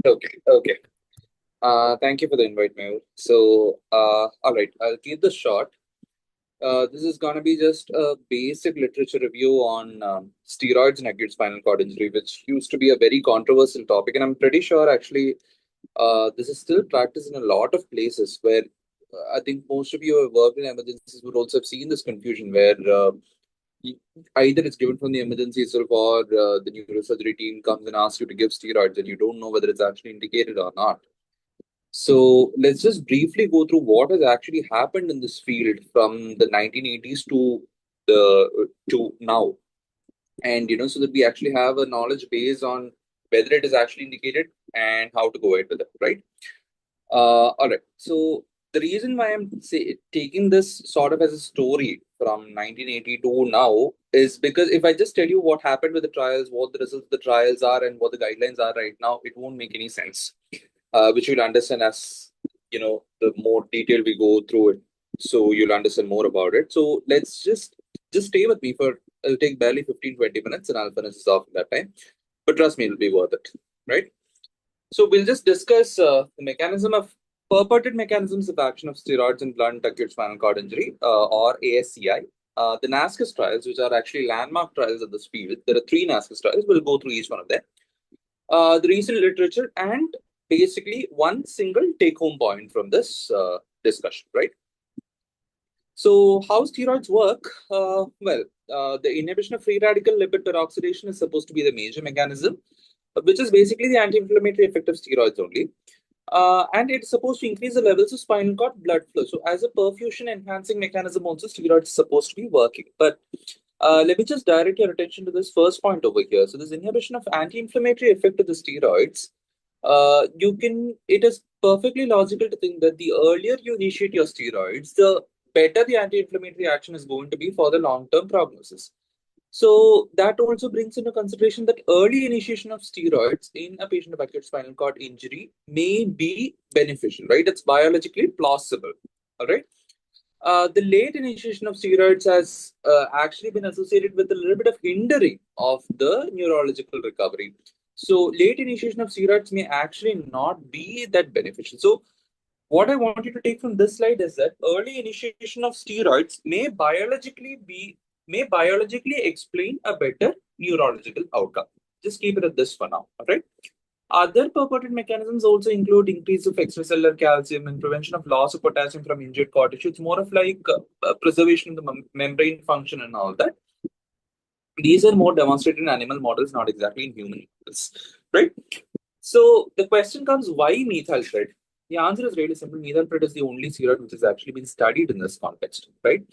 Okay, okay. Thank you for the invite, Mayur. So, all right, I'll keep this short. This is going to be just a basic literature review on steroids and acute spinal cord injury, which used to be a very controversial topic. And I'm pretty sure, actually, this is still practiced in a lot of places where I think most of you who have worked in emergencies would also have seen this confusion where either it's given from the emergency itself or the neurosurgery team comes and asks you to give steroids and you don't know whether it's actually indicated or not. So let's just briefly go through what has actually happened in this field from the 1980s to now, and so that we actually have a knowledge base on whether it is actually indicated and how to go ahead with it, right? All right. So the reason why taking this sort of as a story from 1980 to now is because if I just tell you what happened with the trials, what the results of the trials are, and what the guidelines are right now, it won't make any sense. Which you'll understand as the more detail we go through it, so you'll understand more about it. So let's just stay with me for it'll take barely 15-20 minutes, and I'll finish this off in that time. But trust me, it'll be worth it, right? So we'll just discuss purported mechanisms of action of steroids in blunt acute spinal cord injury, or ASCI. The NASCIS trials, which are actually landmark trials of this field. There are three NASCIS trials. We'll go through each one of them. The recent literature, and basically one single take-home point from this discussion, right? So how steroids work? The inhibition of free radical lipid peroxidation is supposed to be the major mechanism, which is basically the anti-inflammatory effect of steroids only. And it's supposed to increase the levels of spinal cord blood flow. So as a perfusion enhancing mechanism, also steroids is supposed to be working. But let me just direct your attention to this first point over here. So this inhibition of anti-inflammatory effect of the steroids, it is perfectly logical to think that the earlier you initiate your steroids, the better the anti-inflammatory action is going to be for the long-term prognosis. So that also brings into consideration that early initiation of steroids in a patient of acute spinal cord injury may be beneficial, right? It's biologically plausible, all right? The late initiation of steroids has actually been associated with a little bit of hindering of the neurological recovery. So late initiation of steroids may actually not be that beneficial. So what I want you to take from this slide is that early initiation of steroids may biologically explain a better neurological outcome. Just keep it at this for now, all right? Other purported mechanisms also include increase of extracellular calcium and prevention of loss of potassium from injured cord tissue. It's more of like preservation of the membrane function and all that. These are more demonstrated in animal models, not exactly in human models, right? So the question comes, why methylpred? The answer is really simple. Methylpred is the only steroid which has actually been studied in this context, right?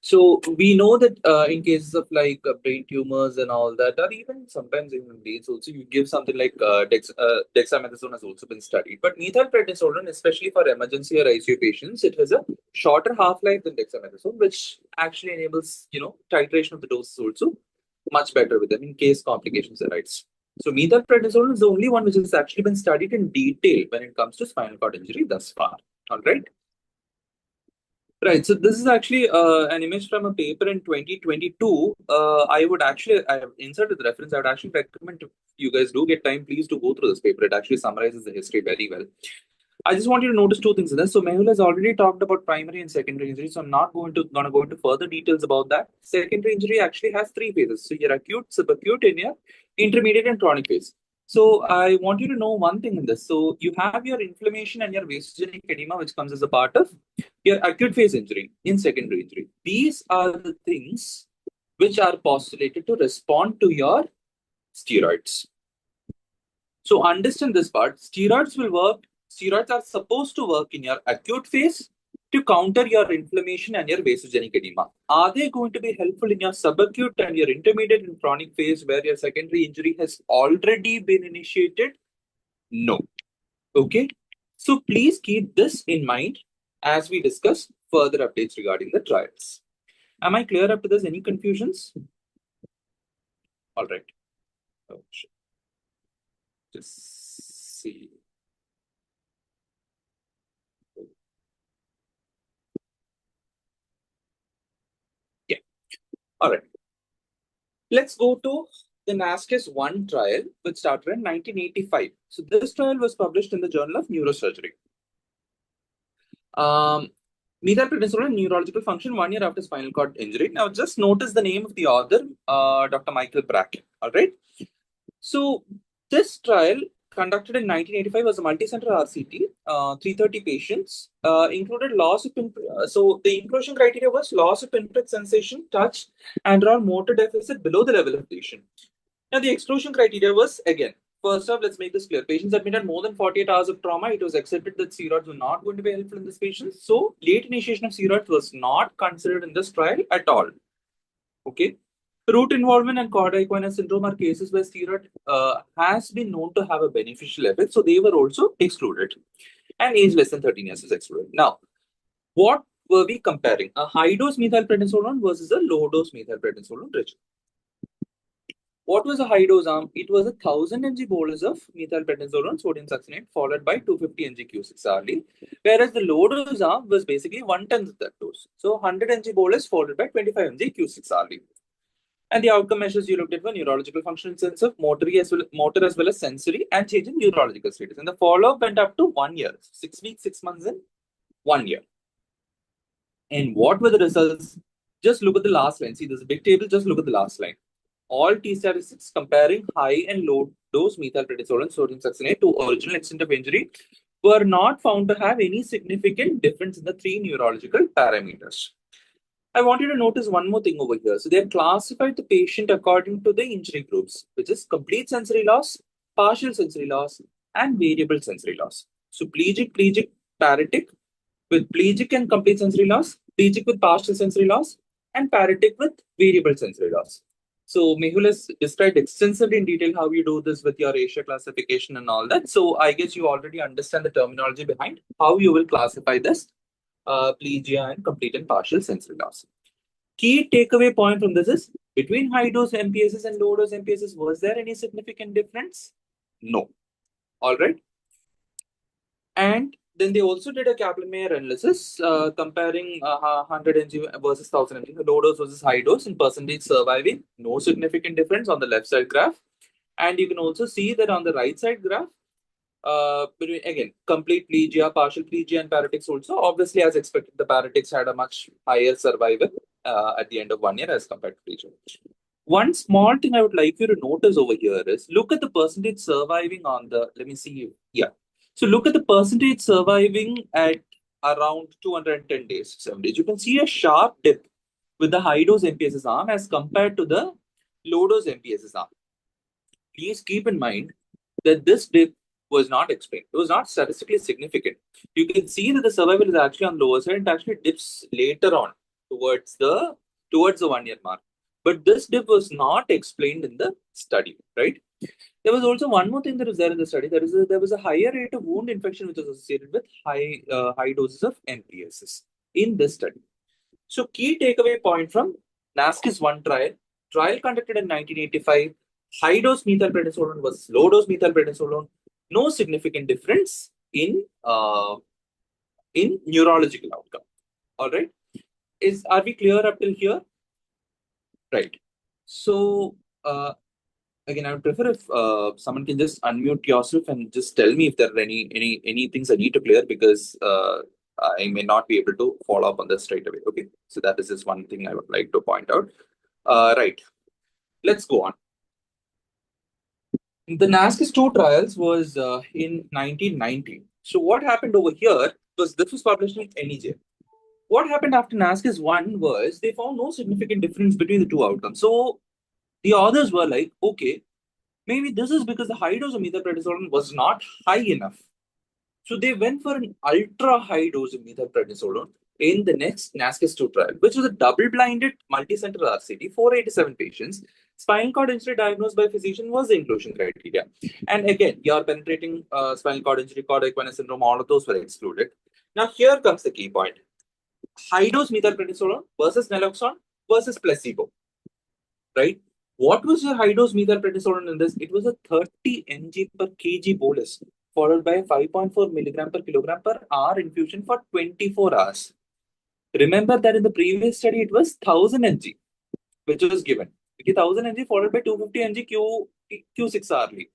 So we know that in cases of like brain tumors and all that, or even sometimes in babies also, you give something like dexamethasone has also been studied. But methylprednisolone, especially for emergency or ICU patients, it has a shorter half-life than dexamethasone, which actually enables titration of the doses also much better with them in case complications arise. So methylprednisolone is the only one which has actually been studied in detail when it comes to spinal cord injury thus far. All right. Right. So this is actually an image from a paper in 2022. I have inserted the reference. I would actually recommend if you guys do get time, please do go through this paper. It actually summarizes the history very well. I just want you to notice two things in this. So Mehul has already talked about primary and secondary injury, so I'm not gonna go into further details about that. Secondary injury actually has three phases. So your acute, subacute, and your intermediate and chronic phase. So I want you to know one thing in this. So you have your inflammation and your vasogenic edema, which comes as a part of your acute phase injury in secondary injury. These are the things which are postulated to respond to your steroids. So understand this part. Steroids are supposed to work in your acute phase to counter your inflammation and your vasogenic edema. Are they going to be helpful in your subacute and your intermediate and chronic phase where your secondary injury has already been initiated? No. Okay. So please keep this in mind as we discuss further updates regarding the trials. Am I clear up to this? Any confusions? All right. Oh, shit. Just see. Yeah. All right. Let's go to the NASCIS 1 trial, which started in 1985. So this trial was published in the Journal of Neurosurgery. Methylprednisolone neurological function 1 year after spinal cord injury. Now, just notice the name of the author, Dr. Michael Bracken. All right. So this trial conducted in 1985 was a multi-center RCT, 330 patients, included loss of, so the inclusion criteria was loss of pinprick sensation, touch, and or motor deficit below the level of lesion. Now the exclusion criteria was, again, first off, let's make this clear. Patients admitted more than 48 hours of trauma. It was accepted that steroids were not going to be helpful in this patient. So late initiation of steroids was not considered in this trial at all. Okay. Root involvement and cord-equina syndrome are cases where steroid has been known to have a beneficial effect. So they were also excluded. And age less than 13 years is excluded. Now, what were we comparing? A high-dose methylprednisolone versus a low-dose methylprednisolone regimen. What was a high-dose arm? It was a 1000 mg bolus of methylprednisolone sodium succinate followed by 250 mg Q6 hourly, whereas the low-dose arm was basically 1/10 of that dose. So 100 mg bolus followed by 25 mg Q6 hourly. And the outcome measures you looked at were neurological function in sense of motor as well as sensory and change in neurological status. And the follow-up went up to 1 year, 6 weeks, 6 months, and 1 year. And what were the results? Just look at the last line. See, there's a big table. Just look at the last line. All T statistics comparing high and low dose methylprednisolone sodium succinate to original extent of injury were not found to have any significant difference in the 3 neurological parameters. I want you to notice one more thing over here. So they have classified the patient according to the injury groups, which is complete sensory loss, partial sensory loss, and variable sensory loss. So plegic, paratic with plegic and complete sensory loss, plegic with partial sensory loss, and paratic with variable sensory loss. So Mehul has described extensively in detail how you do this with your Asia classification and all that. So I guess you already understand the terminology behind how you will classify this plegia and complete and partial sensory loss. Key takeaway point from this is between high dose MPSs and low dose MPSs, was there any significant difference? No. All right. And then they also did a Kaplan-Meier analysis comparing 100 mg versus 1000 mg, low dose versus high dose in percentage surviving. No significant difference on the left side graph. And you can also see that on the right side graph, again, complete plegia, partial plegia, and paratics also. Obviously, as expected, the paratics had a much higher survival at the end of 1 year as compared to plegia. One small thing I would like you to notice over here is look at the percentage surviving on the, let me see, yeah. So look at the percentage surviving at around 210 days, 7 days. You can see a sharp dip with the high dose MPSS arm as compared to the low dose MPSS arm. Please keep in mind that this dip was not explained. It was not statistically significant. You can see that the survival is actually on lower side and actually dips later on towards the 1 year mark. But this dip was not explained in the study, right? There was also one more thing that was there in the study. There was a higher rate of wound infection which was associated with high doses of MPSs in this study. So key takeaway point from NASCIS 1 trial conducted in 1985, high dose methylprednisolone versus low dose methylprednisolone, no significant difference in neurological outcome. All right. Are we clear up till here? Right. So again, I would prefer if someone can just unmute yourself and just tell me if there are any things I need to clear, because I may not be able to follow up on this straight away. Okay. So that is just one thing I would like to point out. Right. Let's go on. The NASCIS 2 trials was in 1990. So what happened over here was this was published in NEJ. What happened after NASCIS 1 was they found no significant difference between the two outcomes. So the authors were like, okay, maybe this is because the high dose of methylprednisolone was not high enough. So they went for an ultra high dose of methylprednisolone in the next NASCIS 2 trial, which was a double-blinded multi-center RCT, 487 patients. Spinal cord injury diagnosed by physician was the inclusion criteria. And again, your penetrating spinal cord injury, cord-equina syndrome, all of those were excluded. Now here comes the key point. High dose methylprednisolone versus naloxone versus placebo, right? What was your high dose methylprednisolone in this? It was a 30 mg per kg bolus, followed by a 5.4 milligram per kilogram per hour infusion for 24 hours. Remember that in the previous study, it was 1000 mg, which was given. Okay, 1000 mg followed by 250 mg Q6 hourly.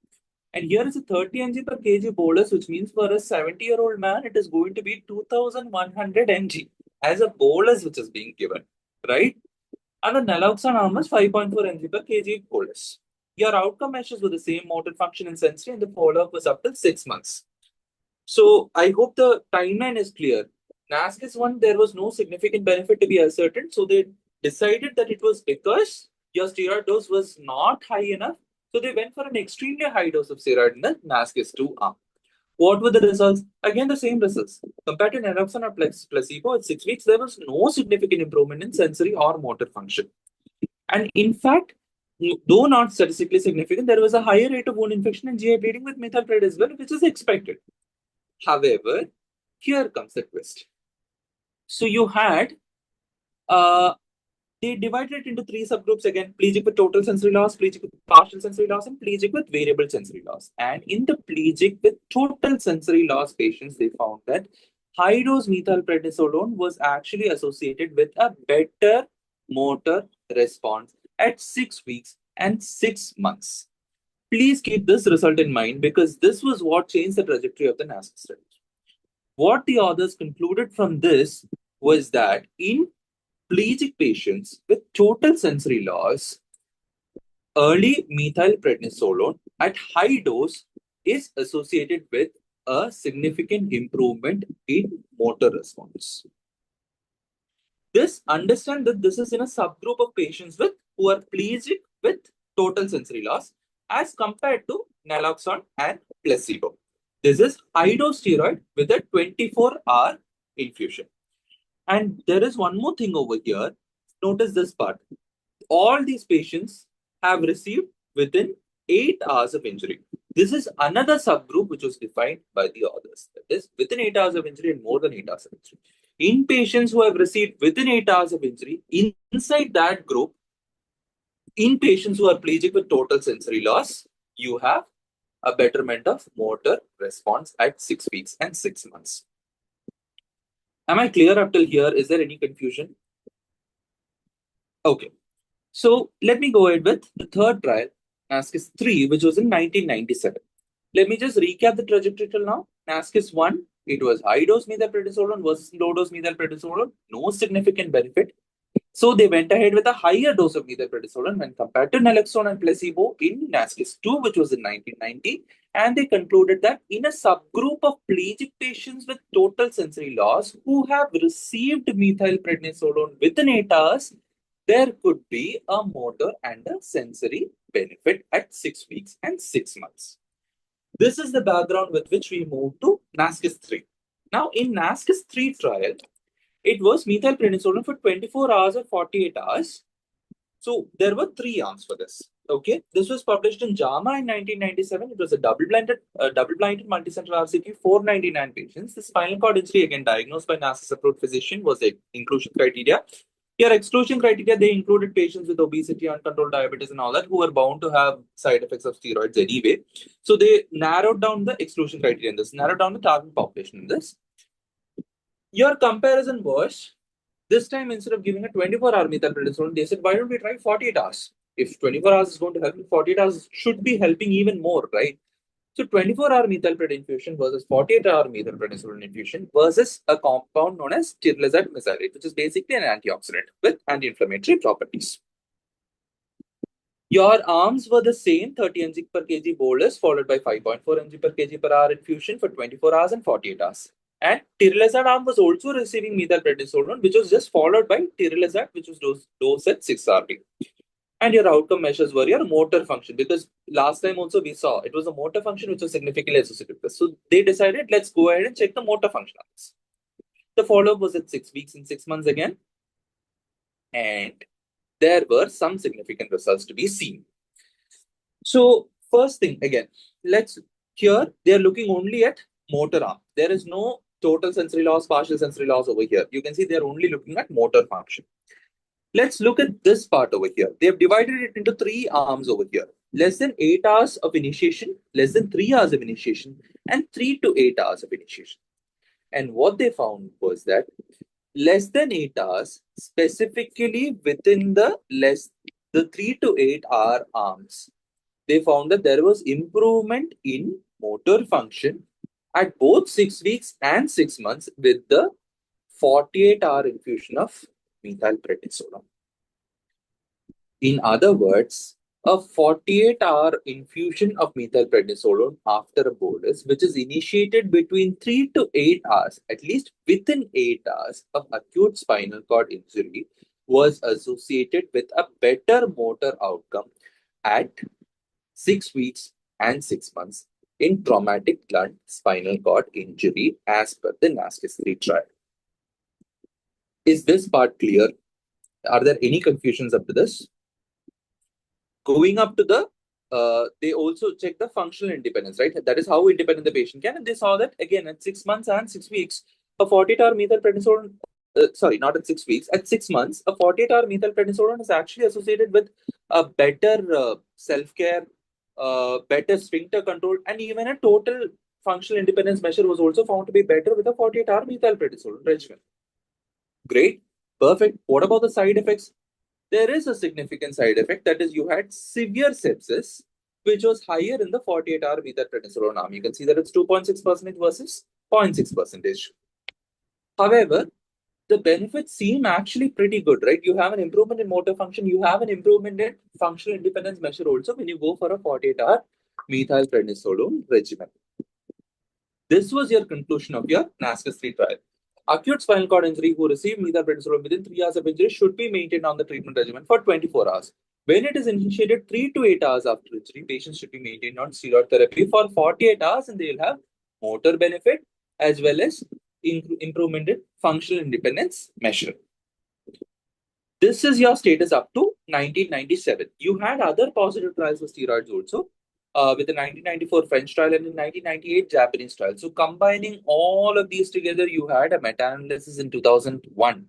And here is a 30 mg per kg bolus, which means for a 70-year-old man, it is going to be 2100 mg as a bolus which is being given, right? And the naloxone arm was 5.4 mg per kg bolus. Your outcome measures were the same: motor function and sensory, and the follow-up was up to 6 months. So I hope the timeline is clear. NASCIS 1, there was no significant benefit to be ascertained. So they decided that it was because your steroid dose was not high enough. So they went for an extremely high dose of steroid in the NASCIS 2 arm. What were the results? Again, the same results. Compared to naloxone or placebo at 6 weeks, there was no significant improvement in sensory or motor function. And in fact, though not statistically significant, there was a higher rate of wound infection and GI bleeding with methylprednisolone as well, which is expected. However, here comes the twist. So you had, they divided it into three subgroups again: plegic with total sensory loss, plegic with partial sensory loss, and plegic with variable sensory loss. And in the plegic with total sensory loss patients, they found that high dose methylprednisolone was actually associated with a better motor response at 6 weeks and 6 months. Please keep this result in mind because this was what changed the trajectory of the NASCIS study. What the authors concluded from this was that in plegic patients with total sensory loss, early methylprednisolone at high dose is associated with a significant improvement in motor response. Understand that this is in a subgroup of patients who are plegic with total sensory loss as compared to naloxone and placebo. This is high dose steroid with a 24-hour infusion. And there is one more thing over here. Notice this part. All these patients have received within 8 hours of injury. This is another subgroup which was defined by the authors. That is, within 8 hours of injury and more than 8 hours of injury. In patients who have received within 8 hours of injury, inside that group, in patients who are plegic with total sensory loss, you have a betterment of motor response at 6 weeks and 6 months. Am I clear up till here? Is there any confusion? Okay. So let me go ahead with the third trial, NASCIS 3, which was in 1997. Let me just recap the trajectory till now. NASCIS 1, it was high dose methylprednisolone versus low dose methylprednisolone, no significant benefit. So they went ahead with a higher dose of methylprednisolone when compared to naloxone and placebo in NASCIS 2, which was in 1990. And they concluded that in a subgroup of plegic patients with total sensory loss who have received methylprednisolone within 8 hours, there could be a motor and a sensory benefit at 6 weeks and 6 months. This is the background with which we move to NASCIS 3. Now, in NASCIS 3 trial, it was methylprednisolone for 24 hours or 48 hours. So there were 3 arms for this. Okay, this was published in JAMA in 1997. It was a double-blinded multicenter RCT, 499 patients. The spinal cord injury, again diagnosed by NASCIS-approved physician, was the inclusion criteria. Here, exclusion criteria, they included patients with obesity, uncontrolled diabetes, and all that, who are bound to have side effects of steroids anyway. So they narrowed down the exclusion criteria in this, narrowed down the target population in this. Your comparison was, this time instead of giving a 24-hour methylprednisolone, they said, why don't we try 48 hours? If 24 hours is going to help, 48 hours should be helping even more, right? So 24-hour methylprednisolone infusion versus 48-hour methylprednisolone infusion versus a compound known as tirzepatide mesylate, which is basically an antioxidant with anti-inflammatory properties. Your arms were the same, 30 mg per kg bolus followed by 5.4 mg per kg per hour infusion for 24 hours and 48 hours. And tirzepatide arm was also receiving methylprednisolone, which was just followed by tirzepatide, which was dosed at 6 RT. And your outcome measures were your motor function, because last time also we saw it was a motor function which was significantly associated with this. So they decided, let's go ahead and check the motor function of this. The follow-up was at 6 weeks and 6 months again. And there were some significant results to be seen. So first thing, again, here they're looking only at motor arm. There is no total sensory loss, partial sensory loss over here. You can see they're only looking at motor function. Let's look at this part over here. They have divided it into 3 arms over here. Less than 8 hours of initiation, less than 3 hours of initiation, and 3 to 8 hours of initiation. And what they found was that less than 8 hours, specifically within the the 3 to 8 hour arms, they found that there was improvement in motor function at both 6 weeks and 6 months with the 48-hour infusion of methylprednisolone. In other words, a 48-hour infusion of methylprednisolone after a bolus, which is initiated between 3 to 8 hours, at least within 8 hours of acute spinal cord injury, was associated with a better motor outcome at 6 weeks and 6 months in traumatic blunt spinal cord injury as per the NASCIS 3 trial. Is this part clear? Are there any confusions up to this? Going up to the, they also check the functional independence, right? That is how independent the patient can. And they saw that again at 6 months and 6 weeks, a 48-hour methylprednisolone, sorry, not at 6 weeks, at 6 months, a 48-hour methylprednisolone is actually associated with a better self-care, better sphincter control, and even a total functional independence measure was also found to be better with a 48-hour methylprednisolone regimen. Great, perfect. What about the side effects? There is a significant side effect, that is, you had severe sepsis, which was higher in the 48-hour methylprednisolone arm. You can see that it's 2.6% versus 0.6%. However, the benefits seem actually pretty good, right? You have an improvement in motor function, you have an improvement in functional independence measure also when you go for a 48-hour methylprednisolone regimen. This was your conclusion of your NASCIS 3 trial. Acute spinal cord injury who received methylprednisolone within 3 hours of injury should be maintained on the treatment regimen for 24 hours. When it is initiated 3 to 8 hours after injury, patients should be maintained on steroid therapy for 48 hours and they will have motor benefit as well as improvement in functional independence measure. This is your status up to 1997. You had other positive trials with steroids also, with the 1994 French trial and the 1998 Japanese trial. So combining all of these together, you had a meta-analysis in 2001,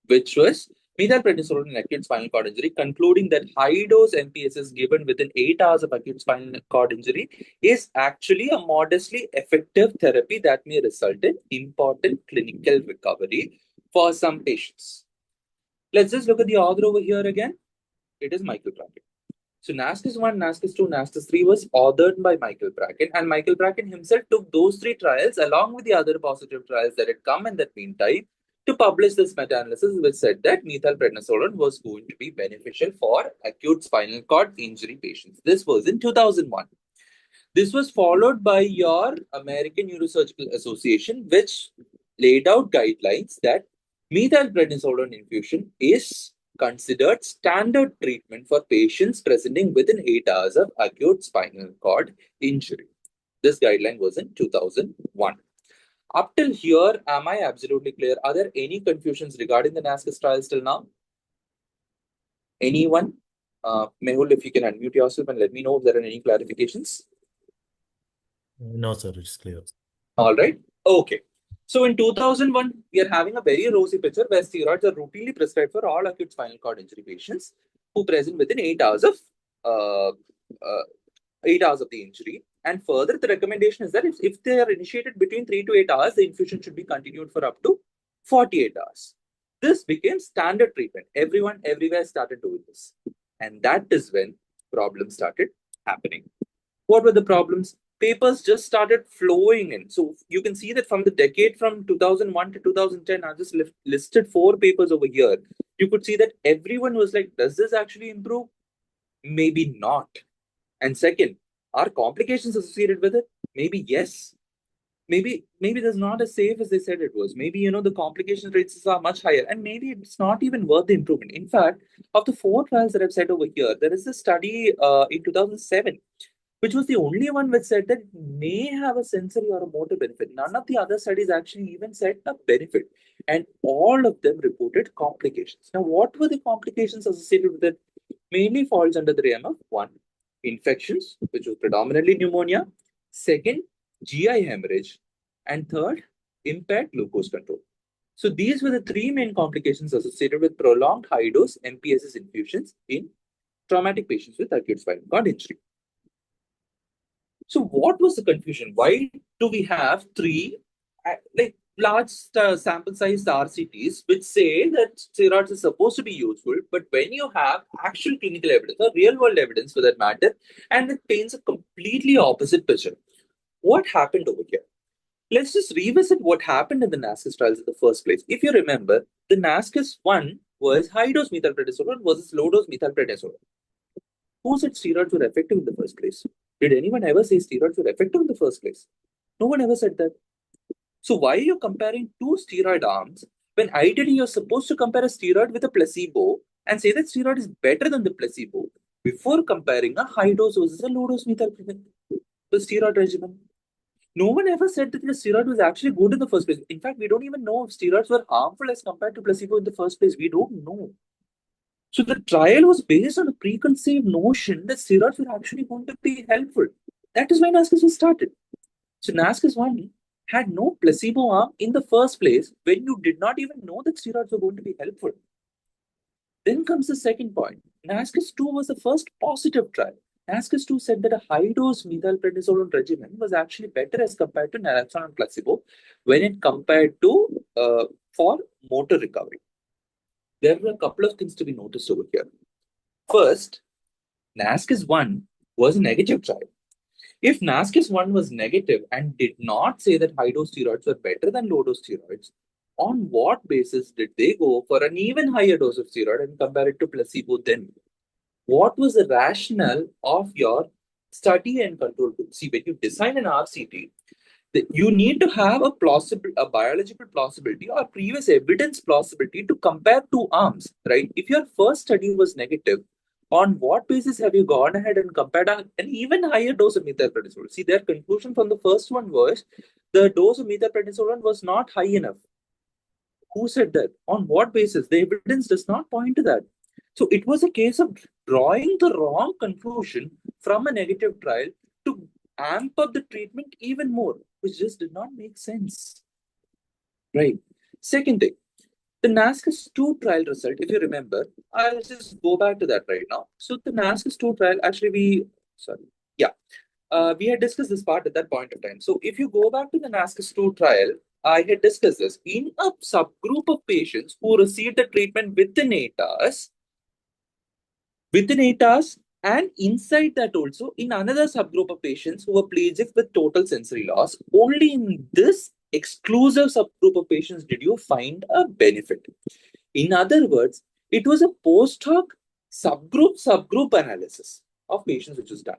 which was methylprednisolone in acute spinal cord injury, concluding that high-dose MPSs given within 8 hours of acute spinal cord injury is actually a modestly effective therapy that may result in important clinical recovery for some patients. Let's just look at the author over here again. It is Michael Bracken. So NASCIS 1, NASCIS 2, NASCIS 3 was authored by Michael Bracken, and Michael Bracken himself took those 3 trials along with the other positive trials that had come in that meantime to publish this meta-analysis which said that methylprednisolone was going to be beneficial for acute spinal cord injury patients. This was in 2001. This was followed by your American Neurosurgical Association, which laid out guidelines that methylprednisolone infusion is considered standard treatment for patients presenting within 8 hours of acute spinal cord injury. This guideline was in 2001. Up till here, am I absolutely clear? Are there any confusions regarding the NASCIS trials till now? Anyone? Mehul, if you can unmute yourself and let me know if there are any clarifications. No, sir, it's clear. All right. Okay. So in 2001, we are having a very rosy picture where steroids are routinely prescribed for all acute spinal cord injury patients who present within 8 hours of 8 hours of the injury. And further, the recommendation is that if they are initiated between 3 to 8 hours, the infusion should be continued for up to 48 hours. This became standard treatment. Everyone, everywhere started doing this. And that is when problems started happening. What were the problems? Papers just started flowing in. So you can see that from the decade from 2001 to 2010, I just listed 4 papers over here. You could see that everyone was like, does this actually improve? Maybe not. And second, are complications associated with it? Maybe yes. Maybe there's not as safe as they said it was. Maybe, the complication rates are much higher. And maybe it's not even worth the improvement. In fact, of the 4 trials that I've said over here, there is a study in 2007 which was the only one which said that may have a sensory or a motor benefit. None of the other studies actually even said a benefit. And all of them reported complications. Now, what were the complications associated with it? Mainly falls under the realm of 1, infections, which was predominantly pneumonia. 2nd, GI hemorrhage. And 3rd, impaired glucose control. So these were the 3 main complications associated with prolonged high-dose MPSS infusions in traumatic patients with acute spinal cord injury. So what was the confusion? Why do we have 3, large sample size RCTs which say that steroids is supposed to be useful, but when you have actual clinical evidence or real world evidence for that matter, and it paints a completely opposite picture. What happened over here? Let's just revisit what happened in the NASCIS trials in the first place. If you remember, the NASCIS 1 was high dose methylprednisolone versus low dose methylprednisolone. Who said steroids were effective in the first place? Did anyone ever say steroids were effective in the first place? No one ever said that. So why are you comparing two steroid arms when ideally you're supposed to compare a steroid with a placebo and say that steroid is better than the placebo before comparing a high dose versus a low dose methylprednisolone steroid regimen? No one ever said that the steroid was actually good in the first place. In fact, we don't even know if steroids were harmful as compared to placebo in the first place. We don't know. So the trial was based on a preconceived notion that steroids were actually going to be helpful. That is why NASCIS was started. So NASCIS 1 had no placebo arm in the first place when you did not even know that steroids were going to be helpful. Then comes the second point. NASCIS 2 was the first positive trial. NASCIS 2 said that a high-dose methylprednisolone regimen was actually better as compared to naloxone and placebo when it compared to for motor recovery. There were a couple of things to be noticed over here. First, NASCIS 1 was a negative trial. If NASCIS 1 was negative and did not say that high dose steroids were better than low dose steroids, on what basis did they go for an even higher dose of steroid and compare it to placebo then? What was the rationale of your study and control group? See, when you design an RCT, you need to have a biological plausibility or previous evidence plausibility to compare two arms, right? If your first study was negative, on what basis have you gone ahead and compared an even higher dose of methylprednisolone? See, their conclusion from the first one was the dose of methylprednisolone was not high enough. Who said that? On what basis? The evidence does not point to that. So it was a case of drawing the wrong conclusion from a negative trial to amp up the treatment even more, which just did not make sense. Right. Second thing, the NASCIS 2 trial result, if you remember, I'll just go back to that right now. So the NASCIS 2 trial, actually we had discussed this part at that point of time. So if you go back to the NASCIS 2 trial, I had discussed this. In a subgroup of patients who received the treatment within 8 hours, and inside that also, in another subgroup of patients who were pelagic with total sensory loss, only in this exclusive subgroup of patients did you find a benefit. In other words, it was a post hoc subgroup analysis of patients which was done.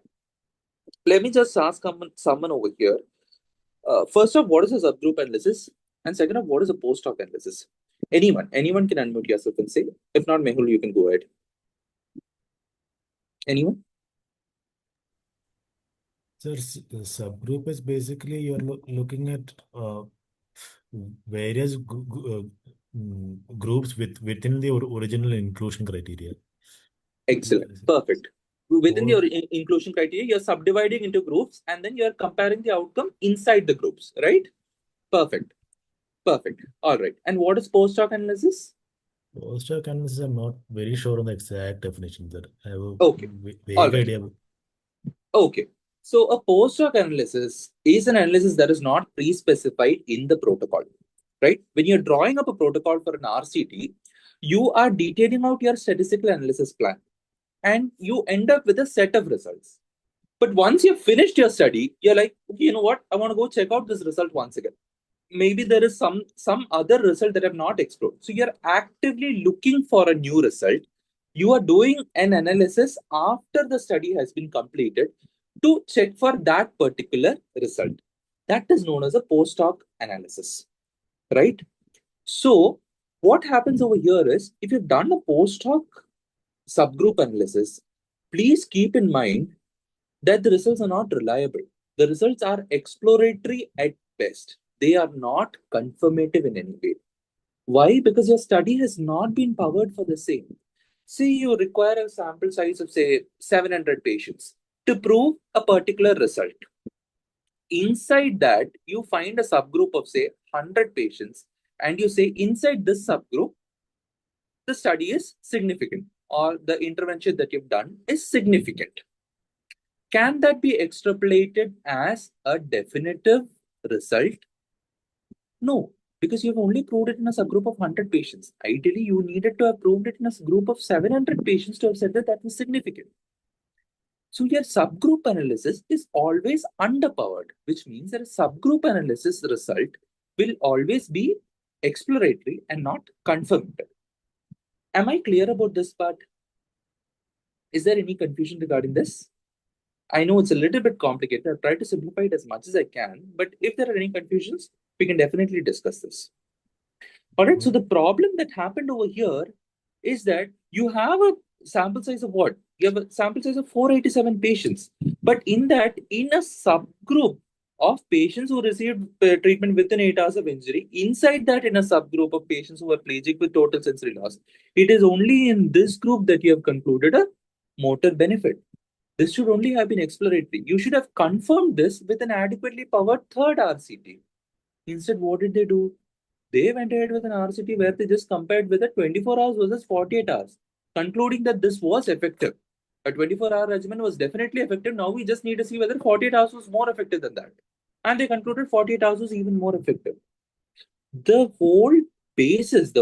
Let me just ask someone over here. First off, what is a subgroup analysis? And second off, what is a post hoc analysis? Anyone can unmute yourself and say. If not, Mehul, you can go ahead. Anyone? Sir, subgroup is basically you're looking at various groups within the original inclusion criteria. Excellent. Perfect. Within your inclusion criteria, you're subdividing into groups and then you're comparing the outcome inside the groups, right? Perfect. Perfect. All right. And what is post hoc analysis? Post hoc analysis, I'm not very sure on the exact definition there. I have a Okay. All vague right. idea. Okay. So a post hoc analysis is an analysis that is not pre-specified in the protocol, right? When you're drawing up a protocol for an RCT, you are detailing out your statistical analysis plan and you end up with a set of results. But once you've finished your study, you're like, okay, you know what? I want to go check out this result once again. Maybe there is some other result that I've not explored. So you're actively looking for a new result. You are doing an analysis after the study has been completed to check for that particular result. That is known as a post hoc analysis, right? So what happens over here is if you've done a post hoc subgroup analysis, please keep in mind that the results are not reliable. The results are exploratory at best. They are not confirmative in any way. Why? Because your study has not been powered for the same. Say you require a sample size of, say, 700 patients to prove a particular result. Inside that, you find a subgroup of, say, 100 patients, and you say, inside this subgroup, the study is significant, or the intervention that you've done is significant. Can that be extrapolated as a definitive result? No. because you've only proved it in a subgroup of 100 patients. Ideally, you needed to have proved it in a group of 700 patients to have said that that was significant. So your subgroup analysis is always underpowered, which means that a subgroup analysis result will always be exploratory and not confirmative. Am I clear about this part? Is there any confusion regarding this? I know it's a little bit complicated. I've tried to simplify it as much as I can, but if there are any confusions, we can definitely discuss this. All right, so the problem that happened over here is that you have a sample size of what? You have a sample size of 487 patients. But in that, in a subgroup of patients who received treatment within 8 hours of injury, inside that, in a subgroup of patients who were plegic with total sensory loss, it is only in this group that you have concluded a motor benefit. This should only have been exploratory. You should have confirmed this with an adequately powered third RCT. Instead, what did they do? They went ahead with an RCT where they just compared with a 24 hours versus 48 hours, concluding that this was effective. A 24-hour regimen was definitely effective. Now we just need to see whether 48 hours was more effective than that. And they concluded 48 hours was even more effective. The whole basis,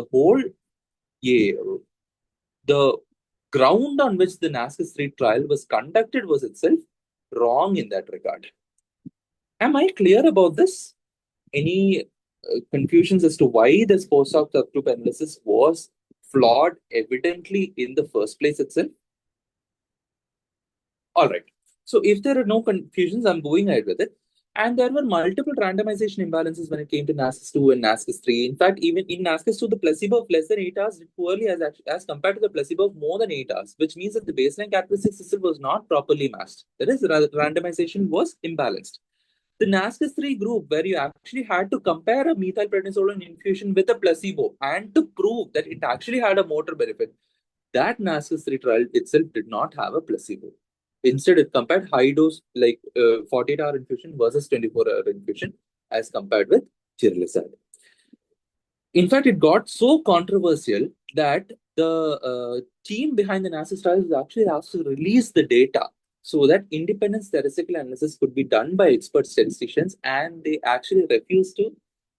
yeah, the ground on which the NASCIS 3 trial was conducted was itself wrong in that regard. Am I clear about this? Any confusions as to why this post-hoc subgroup analysis was flawed evidently in the first place itself? All right. So if there are no confusions, I'm going ahead with it. And there were multiple randomization imbalances when it came to NASCIS 2 and NASCIS 3. In fact, even in NASCIS 2, the placebo of less than 8 hours did poorly as compared to the placebo of more than 8 hours, which means that the baseline characteristics system was not properly matched. That is, randomization was imbalanced. The NASCIS 3 group, where you actually had to compare a methylprednisolone infusion with a placebo and to prove that it actually had a motor benefit, that NASCIS 3 trial itself did not have a placebo. Instead, it compared high dose, like 48-hour infusion versus 24-hour infusion, as compared with Chirlisad. In fact, it got so controversial that the team behind the NASCIS trial was actually asked to release the data so that independent statistical analysis could be done by expert statisticians, and they actually refused to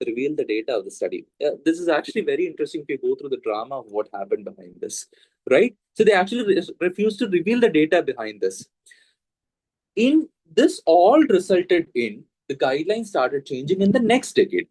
reveal the data of the study. This is actually very interesting if you go through the drama of what happened behind this, right? So they actually refused to reveal the data behind this. In this all resulted in the guidelines started changing in the next decade.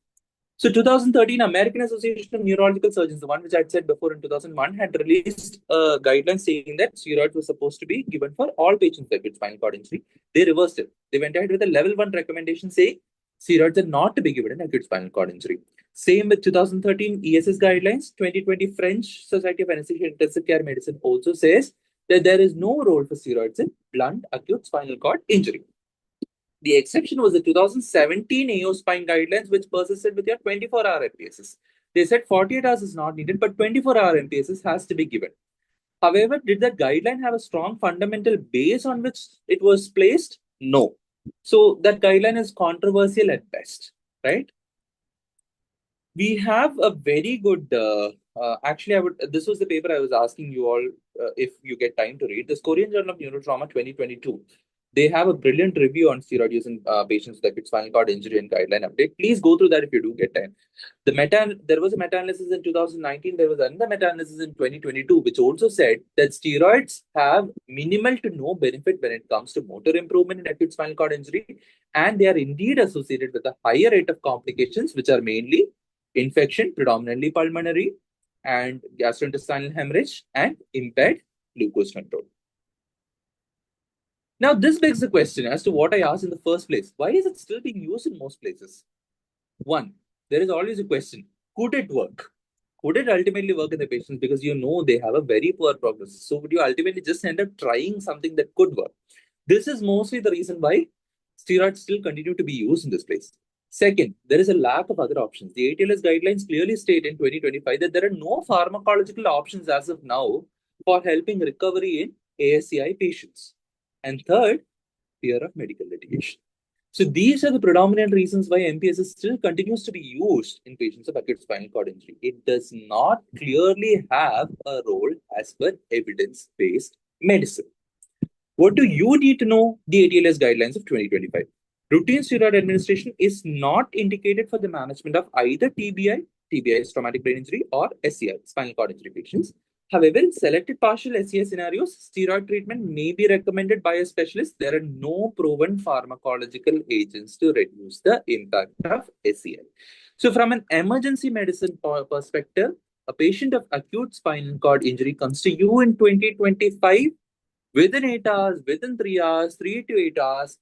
So 2013, American Association of Neurological Surgeons, the one which I had said before in 2001, had released a guideline saying that steroids were supposed to be given for all patients with spinal cord injury. They reversed it. They went ahead with a level 1 recommendation saying steroids are not to be given in acute spinal cord injury. Same with 2013 ESS guidelines. 2020 French Society of Anesthesia and Intensive Care Medicine also says that there is no role for steroids in blunt acute spinal cord injury. The exception was the 2017 AO spine guidelines, which persisted with your 24-hour MPSs. They said 48 hours is not needed, but 24-hour MPSs has to be given. However, did that guideline have a strong fundamental base on which it was placed? No. So that guideline is controversial at best, right? We have a very good. Actually, This was the paper I was asking you all if you get time to read. This Korean Journal of Neurotrauma 2022. They have a brilliant review on steroid use in patients with acute spinal cord injury and guideline update. Please go through that if you do get time. There was a meta-analysis in 2019. There was another meta-analysis in 2022, which also said that steroids have minimal to no benefit when it comes to motor improvement in acute spinal cord injury, and they are indeed associated with a higher rate of complications, which are mainly infection, predominantly pulmonary, and gastrointestinal hemorrhage, and impaired glucose control. Now, this begs the question as to what I asked in the first place. Why is it still being used in most places? One, there is always a question. Could it work? Could it ultimately work in the patients? Because you know they have a very poor prognosis. So would you ultimately just end up trying something that could work? This is mostly the reason why steroids still continue to be used in this place. Second, there is a lack of other options. The ATLS guidelines clearly state in 2025 that there are no pharmacological options as of now for helping recovery in ASCI patients. And third, fear of medical litigation. So these are the predominant reasons why MPSS still continues to be used in patients of acute spinal cord injury. It does not clearly have a role as per evidence-based medicine. What do you need to know? The ATLS guidelines of 2025. Routine steroid administration is not indicated for the management of either TBI is traumatic brain injury, or SCI, spinal cord injury patients. However, in selected partial SCI scenarios, steroid treatment may be recommended by a specialist. There are no proven pharmacological agents to reduce the impact of SCI. So, from an emergency medicine perspective, a patient of acute spinal cord injury comes to you in 2025 within 8 hours, within 3 hours, 3 to 8 hours,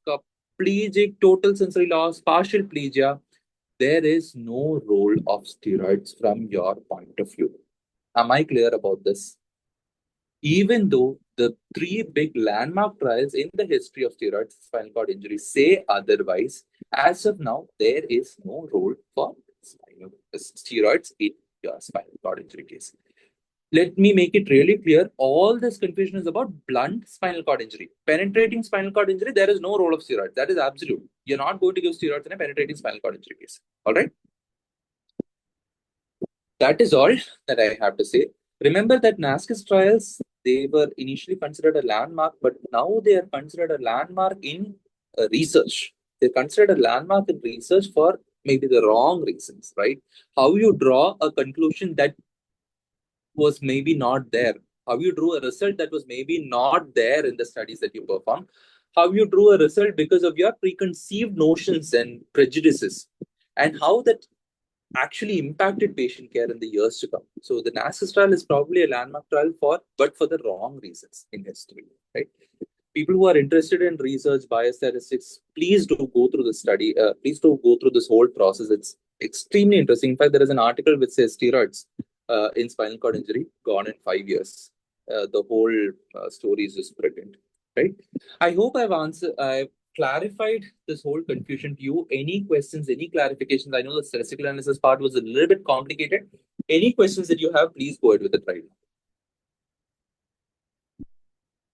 plegic, total sensory loss, partial plegia. There is no role of steroids from your point of view. Am I clear about this? Even though the three big landmark trials in the history of steroids spinal cord injury say otherwise, as of now, there is no role for steroids in your spinal cord injury case. Let me make it really clear. All this confusion is about blunt spinal cord injury. Penetrating spinal cord injury, there is no role of steroids. That is absolute. You're not going to give steroids in a penetrating spinal cord injury case. All right. That is all that I have to say. Remember that NASCIS trials, they were initially considered a landmark, but now they are considered a landmark in research. They're considered a landmark in research for maybe the wrong reasons, right? How you draw a conclusion that was maybe not there, how you drew a result that was maybe not there in the studies that you performed, how you drew a result because of your preconceived notions and prejudices, and how that actually impacted patient care in the years to come. So the NASCIS trial is probably a landmark trial but for the wrong reasons in history, right? People who are interested in research biostatistics, please do go through the study. Please do go through this whole process. It's extremely interesting. In fact, there is an article which says steroids in spinal cord injury gone in 5 years. The whole story is just brilliant, right? I hope I've clarified this whole confusion to you. Any questions, any clarifications? I know the statistical analysis part was a little bit complicated. Any questions that you have, please go ahead with it right now.